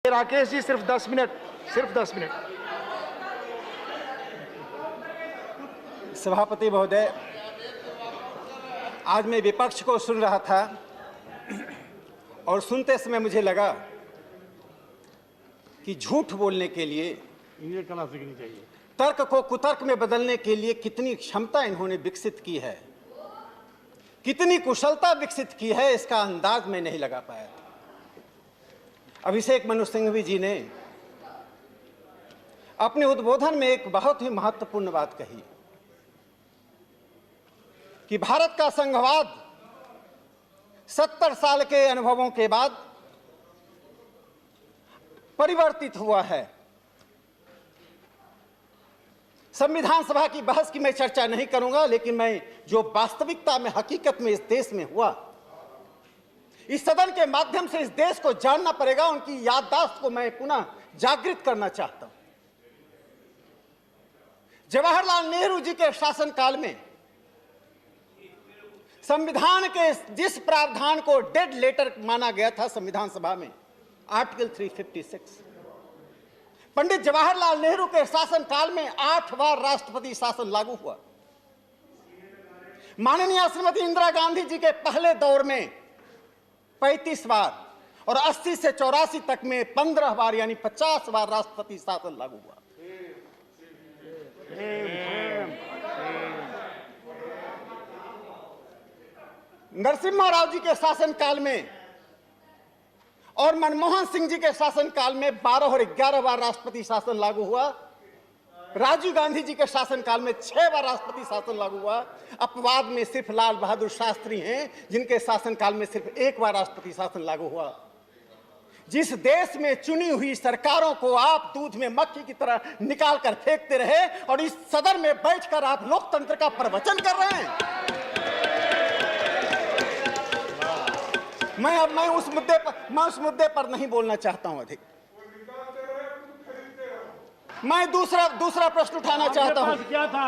राकेश जी सिर्फ 10 मिनट, सिर्फ 10 मिनट। सभापति महोदय, आज मैं विपक्ष को सुन रहा था और सुनते समय मुझे लगा कि झूठ बोलने के लिए, कला सीखनी चाहिए, तर्क को कुतर्क में बदलने के लिए कितनी क्षमता इन्होंने विकसित की है, कितनी कुशलता विकसित की है, इसका अंदाज मैं नहीं लगा पाया। अभिषेक मनु सिंघवी जी ने अपने उद्बोधन में एक बहुत ही महत्वपूर्ण बात कही कि भारत का संघवाद 70 साल के अनुभवों के बाद परिवर्तित हुआ है। संविधान सभा की बहस की मैं चर्चा नहीं करूंगा, लेकिन मैं जो वास्तविकता में हकीकत में इस देश में हुआ, इस सदन के माध्यम से इस देश को जानना पड़ेगा, उनकी याददाश्त को मैं पुनः जागृत करना चाहता हूं। जवाहरलाल नेहरू जी के शासनकाल में संविधान के जिस प्रावधान को डेड लेटर माना गया था संविधान सभा में, आर्टिकल 356, पंडित जवाहरलाल नेहरू के शासनकाल में 8 बार राष्ट्रपति शासन लागू हुआ। माननीय श्रीमती इंदिरा गांधी जी के पहले दौर में 35 बार और 80 से 84 तक में 15 बार यानी 50 बार राष्ट्रपति शासन लागू हुआ। नरसिम्हा राव जी के शासनकाल में और मनमोहन सिंह जी के शासनकाल में 12 और 11 बार राष्ट्रपति शासन लागू हुआ। राजीव गांधी जी के शासनकाल में 6 बार राष्ट्रपति शासन लागू हुआ। अपवाद में सिर्फ लाल बहादुर शास्त्री हैं जिनके शासनकाल में सिर्फ 1 बार राष्ट्रपति शासन लागू हुआ। जिस देश में चुनी हुई सरकारों को आप दूध में मक्खी की तरह निकाल कर फेंकते रहे और इस सदन में बैठकर आप लोकतंत्र का प्रवचन कर रहे हैं। मैं उस मुद्दे पर नहीं बोलना चाहता हूं अधिक। मैं दूसरा प्रश्न उठाना चाहता हूं। क्या था?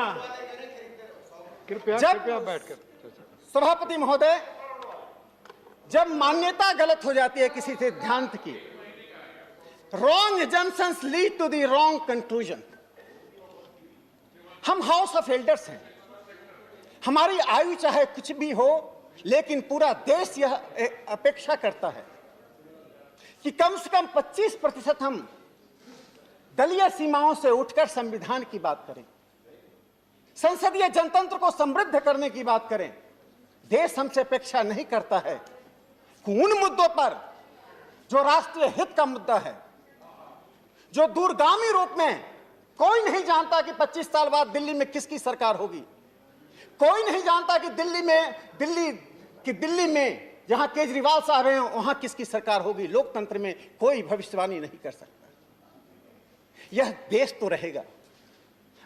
कृपया बैठकर। सभापति महोदय, जब मान्यता गलत हो जाती है किसी सिद्धांत की, wrong assumptions lead to the wrong conclusion. हम हाउस ऑफ एल्डर्स हैं, हमारी आयु चाहे कुछ भी हो, लेकिन पूरा देश यह अपेक्षा करता है कि कम से कम 25% हम दलीय सीमाओं से उठकर संविधान की बात करें, संसदीय जनतंत्र को समृद्ध करने की बात करें। देश हमसे अपेक्षा नहीं करता है कि उन मुद्दों पर जो राष्ट्रीय हित का मुद्दा है, जो दूरगामी रूप में कोई नहीं जानता कि 25 साल बाद दिल्ली में किसकी सरकार होगी, कोई नहीं जानता कि दिल्ली में जहां केजरीवाल साहब हैं वहां किसकी सरकार होगी। लोकतंत्र में कोई भविष्यवाणी नहीं कर सकता। यह देश तो रहेगा,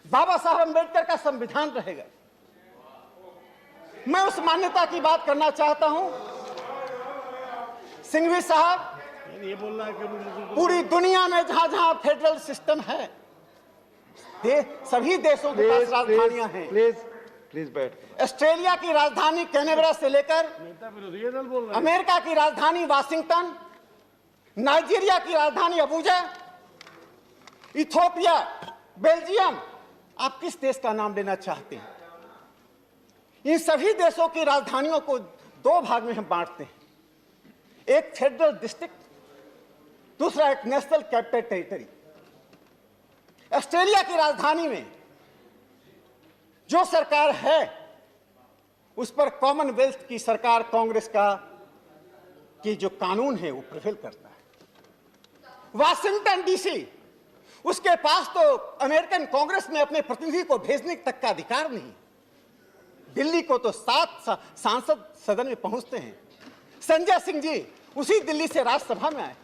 बाबा साहब अंबेडकर का संविधान रहेगा। मैं उस मान्यता की बात करना चाहता हूं। सिंघवी साहब, ये बोलना है कि पूरी दुनिया में जहां जहां फेडरल सिस्टम है, सभी देशों के पास राजधानियां हैं। प्लीज बैठ। ऑस्ट्रेलिया की राजधानी कैनबरा से लेकर अमेरिका की राजधानी वाशिंगटन, नाइजीरिया की राजधानी अबुजा, इथियोपिया, बेल्जियम, आप किस देश का नाम लेना चाहते हैं? इन सभी देशों की राजधानियों को 2 भाग में हम बांटते हैं, एक फेडरल डिस्ट्रिक्ट, दूसरा एक नेशनल कैपिटल टेरिटरी। ऑस्ट्रेलिया की राजधानी में जो सरकार है उस पर कॉमनवेल्थ की सरकार, कांग्रेस का की जो कानून है वो प्रिवेल करता है। वाशिंगटन डीसी, उसके पास तो अमेरिकन कांग्रेस में अपने प्रतिनिधि को भेजने तक का अधिकार नहीं। दिल्ली को तो 7 सांसद सदन में पहुंचते हैं। संजय सिंह जी उसी दिल्ली से राज्यसभा में आए।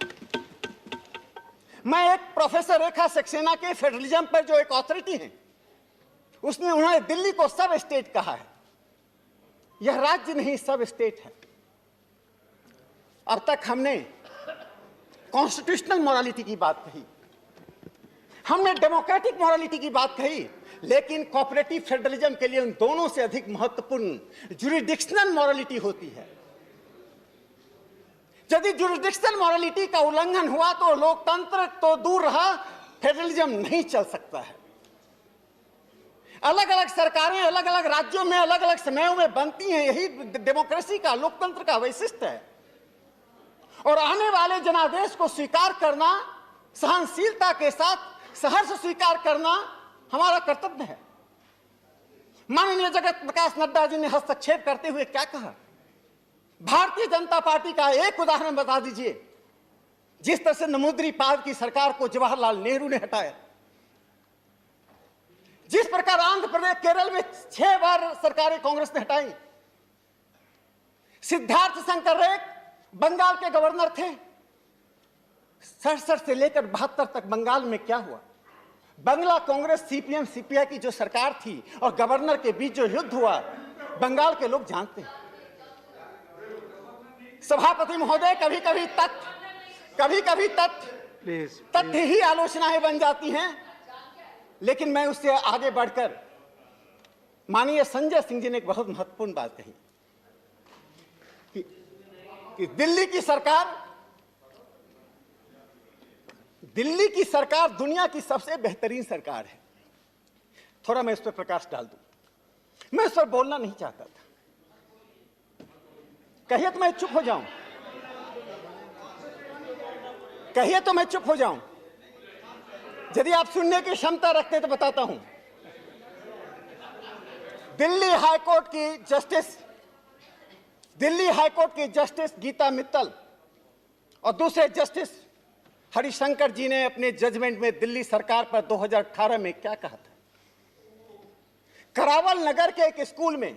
मैं एक प्रोफेसर रेखा सक्सेना के फेडरलिज्म पर जो एक अथॉरिटी है, उन्होंने दिल्ली को सब स्टेट कहा है। यह राज्य नहीं, सब स्टेट है। अब तक हमने कॉन्स्टिट्यूशनल मोरालिटी की बात कही, हमने डेमोक्रेटिक मोरालिटी की बात कही, लेकिन कोऑपरेटिव फेडरलिज्म के लिए उन दोनों से अधिक महत्वपूर्ण जुरिडिक्शनल मोरालिटी होती है। यदि जुरिडिक्शनल मॉरलिटी का उल्लंघन हुआ तो लोकतंत्र तो दूर रहा, फेडरलिज्म नहीं चल सकता है। अलग अलग सरकारें अलग अलग राज्यों में अलग अलग समयों में बनती हैं, यही डेमोक्रेसी का, लोकतंत्र का वैशिष्ट्य है। और आने वाले जनादेश को स्वीकार करना, सहनशीलता के साथ सहर्ष स्वीकार करना हमारा कर्तव्य है। माननीय जगत प्रकाश नड्डा जी ने हस्तक्षेप करते हुए क्या कहा? भारतीय जनता पार्टी का एक उदाहरण बता दीजिए जिस तरह से नमूद्रीपाद की सरकार को जवाहरलाल नेहरू ने हटाया, जिस प्रकार आंध्र प्रदेश केरल में 6 बार सरकारें कांग्रेस ने हटाई। सिद्धार्थ शंकर रे बंगाल के गवर्नर थे, 67 से लेकर 72 तक बंगाल में क्या हुआ? बंगला कांग्रेस सीपीएम सीपीआई की जो सरकार थी और गवर्नर के बीच जो युद्ध हुआ, बंगाल के लोग जानते हैं। सभापति महोदय, कभी कभी तथ्य ही आलोचनाएं बन जाती हैं, लेकिन मैं उससे आगे बढ़कर माननीय संजय सिंह जी ने एक बहुत महत्वपूर्ण बात कही कि दिल्ली की सरकार दुनिया की सबसे बेहतरीन सरकार है। थोड़ा मैं इस पर प्रकाश डाल दूं। मैं इस पर बोलना नहीं चाहता था, कहिए तो मैं चुप हो जाऊं, कहिए तो मैं चुप हो जाऊं। यदि आप सुनने की क्षमता रखते तो बताता हूं। दिल्ली हाईकोर्ट की जस्टिस गीता मित्तल और दूसरे जस्टिस हरिशंकर जी ने अपने जजमेंट में दिल्ली सरकार पर 2018 में क्या कहा था? करावल नगर के एक स्कूल में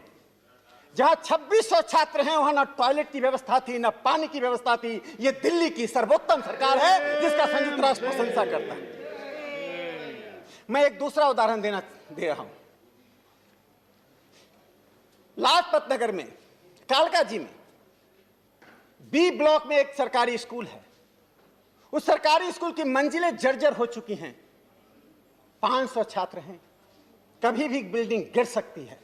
जहां 2600 छात्र हैं, वहां ना टॉयलेट की व्यवस्था थी, ना पानी की व्यवस्था थी। यह दिल्ली की सर्वोत्तम सरकार है जिसका संयुक्त राष्ट्र प्रशंसा करता है। मैं एक दूसरा उदाहरण दे रहा हूं। लाजपत नगर में, कालका जी में बी ब्लॉक में एक सरकारी स्कूल है। उस सरकारी स्कूल की मंजिलें जर्जर हो चुकी हैं, 500 छात्र हैं, कभी भी बिल्डिंग गिर सकती है।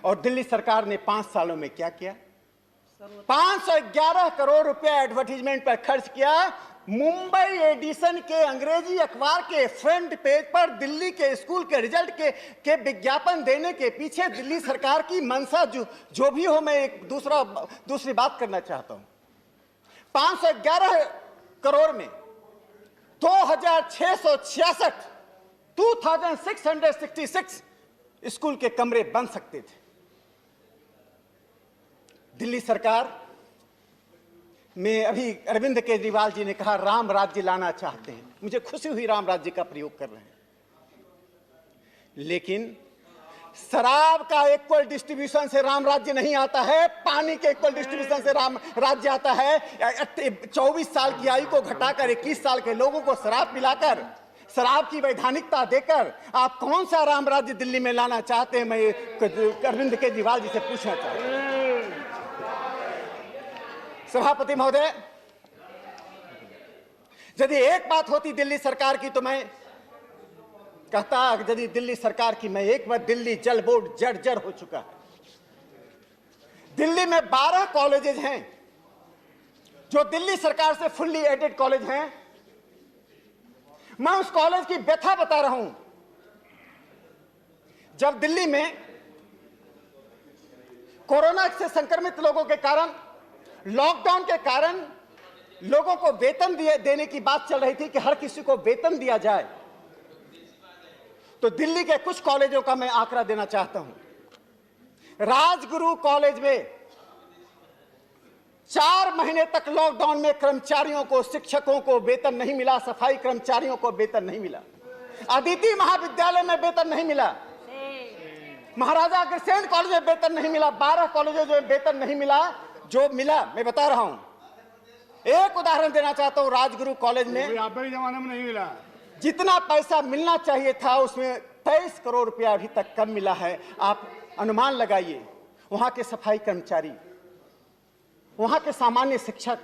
और दिल्ली सरकार ने 5 सालों में क्या किया? 511 करोड़ रुपया एडवर्टीजमेंट पर खर्च किया। मुंबई एडिशन के अंग्रेजी अखबार के फ्रंट पेज पर दिल्ली के स्कूल के रिजल्ट के विज्ञापन देने के पीछे दिल्ली सरकार की मंशा जो भी हो, मैं एक दूसरी बात करना चाहता हूं। 511 करोड़ में 2666 स्कूल के कमरे बन सकते थे। दिल्ली सरकार में अभी अरविंद केजरीवाल जी ने कहा राम राज्य लाना चाहते हैं। मुझे खुशी हुई राम राज्य का प्रयोग कर रहे हैं, लेकिन शराब का इक्वल डिस्ट्रीब्यूशन से राम राज्य नहीं आता है, पानी के इक्वल डिस्ट्रीब्यूशन से राम राज्य आता है। 24 साल की आयु को घटाकर 21 साल के लोगों को शराब पिलाकर, शराब की वैधानिकता देकर आप कौन सा राम राज्य दिल्ली में लाना चाहते हैं? मैं अरविंद केजरीवाल जी से पूछना चाहता हूं। सभापति महोदय, यदि एक बात होती दिल्ली सरकार की तो मैं कहता, यदि दिल्ली सरकार की, मैं एक बार दिल्ली जल बोर्ड जर्जर हो चुका है। दिल्ली में 12 कॉलेजेस हैं जो दिल्ली सरकार से फुल्ली एडेड कॉलेज हैं। मैं उस कॉलेज की व्यथा बता रहा हूं। जब दिल्ली में कोरोना से संक्रमित लोगों के कारण, लॉकडाउन के कारण लोगों को वेतन देने की बात चल रही थी कि हर किसी को वेतन दिया जाए, तो दिल्ली के कुछ कॉलेजों का मैं आंकड़ा देना चाहता हूं। राजगुरु कॉलेज में 4 महीने तक लॉकडाउन में कर्मचारियों को, शिक्षकों को वेतन नहीं मिला, सफाई कर्मचारियों को वेतन नहीं मिला, अदिति महाविद्यालय में वेतन नहीं मिला, महाराजा अग्रसेन कॉलेज में वेतन नहीं मिला, 12 कॉलेजों में वेतन नहीं मिला। जो मिला मैं बता रहा हूं, एक उदाहरण देना चाहता हूं। राजगुरु कॉलेज में आपके जमाने में नहीं मिला, जितना पैसा मिलना चाहिए था उसमें 23 करोड़ रुपया अभी तक कम मिला है। आप अनुमान लगाइए, वहां के सफाई कर्मचारी, वहां के सामान्य शिक्षक,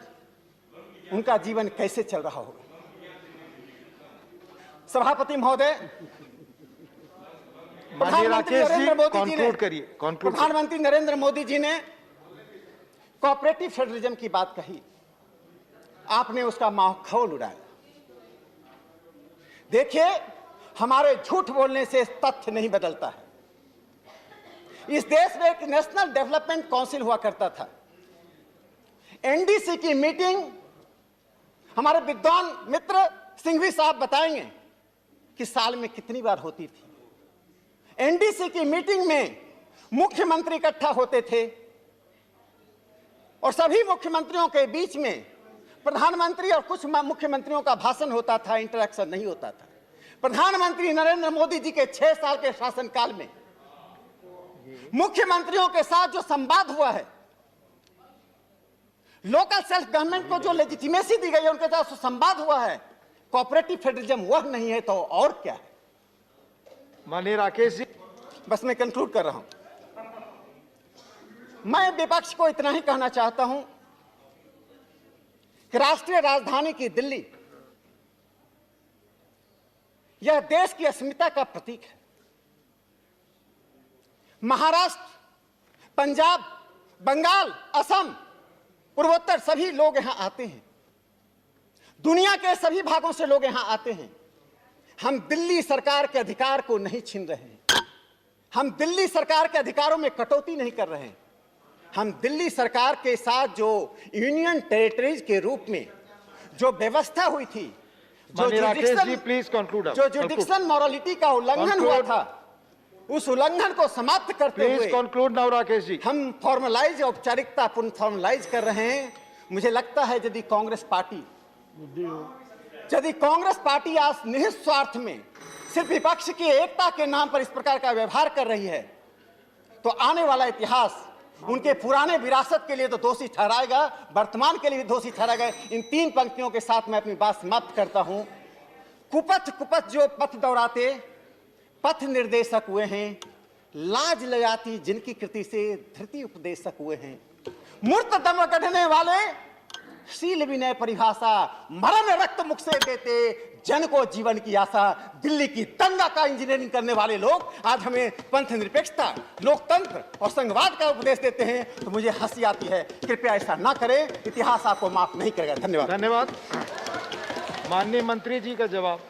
उनका जीवन कैसे चल रहा होगा? सभापति महोदय, प्रधानमंत्री नरेंद्र मोदी जी ने कोऑपरेटिव फेडरलिज्म की बात कही, आपने उसका माहौल उड़ाया। देखिए, हमारे झूठ बोलने से तथ्य नहीं बदलता है। इस देश में एक नेशनल डेवलपमेंट काउंसिल हुआ करता था। एनडीसी की मीटिंग हमारे विद्वान मित्र सिंघवी साहब बताएंगे कि साल में कितनी बार होती थी। एनडीसी की मीटिंग में मुख्यमंत्री इकट्ठा होते थे और सभी मुख्यमंत्रियों के बीच में प्रधानमंत्री और कुछ मुख्यमंत्रियों का भाषण होता था, इंटरेक्शन नहीं होता था। प्रधानमंत्री नरेंद्र मोदी जी के 6 साल के शासनकाल में मुख्यमंत्रियों के साथ जो संवाद हुआ है, लोकल सेल्फ गवर्नमेंट को जो लेजिटिमेसी दी गई है, उनके साथ संवाद हुआ है, कोऑपरेटिव फेडरलिज्म वह नहीं है तो और क्या है? माननीय राकेश जी, बस मैं कंक्लूड कर रहा हूं। मैं विपक्ष को इतना ही कहना चाहता हूं कि राष्ट्रीय राजधानी की दिल्ली यह देश की अस्मिता का प्रतीक है। महाराष्ट्र, पंजाब, बंगाल, असम, पूर्वोत्तर सभी लोग यहां आते हैं। दुनिया के सभी भागों से लोग यहां आते हैं। हम दिल्ली सरकार के अधिकार को नहीं छीन रहे हैं। हम दिल्ली सरकार के अधिकारों में कटौती नहीं कर रहे हैं। हम दिल्ली सरकार के साथ जो यूनियन टेरिटरीज के रूप में जो व्यवस्था हुई थी, माननीय राकेश जी प्लीज कंक्लूड। जो जुडिक्शनल मॉरलिटी का उल्लंघन हुआ था, उस उल्लंघन को समाप्त करते हुए please conclude now Rakesh ji. हम फॉर्मलाइज, औपचारिकता पूर्ण फॉर्मलाइज कर रहे हैं। मुझे लगता है यदि कांग्रेस पार्टी आज निहित स्वार्थ में सिर्फ विपक्ष की एकता के नाम पर इस प्रकार का व्यवहार कर रही है, तो आने वाला इतिहास उनके पुराने विरासत के लिए तो दोषी ठहराएगा, वर्तमान के लिए भी दोषी ठहराएगा। इन 3 पंक्तियों के साथ मैं अपनी बात समाप्त करता हूं। कुपथ जो पथ दौड़ाते पथ निर्देशक हुए हैं, लाज ले आती जिनकी कृति से धृति उपदेशक हुए हैं। मूर्त दम गढ़ने वाले शील विनय परिभाषा, मरण रक्त मुख से देते जन को जीवन की आशा। दिल्ली की दंगा का इंजीनियरिंग करने वाले लोग आज हमें पंथ निरपेक्षता, लोकतंत्र और संघवाद का उपदेश देते हैं, तो मुझे हंसी आती है। कृपया ऐसा ना करें, इतिहास आपको माफ नहीं करेगा। धन्यवाद। धन्यवाद। माननीय मंत्री जी का जवाब।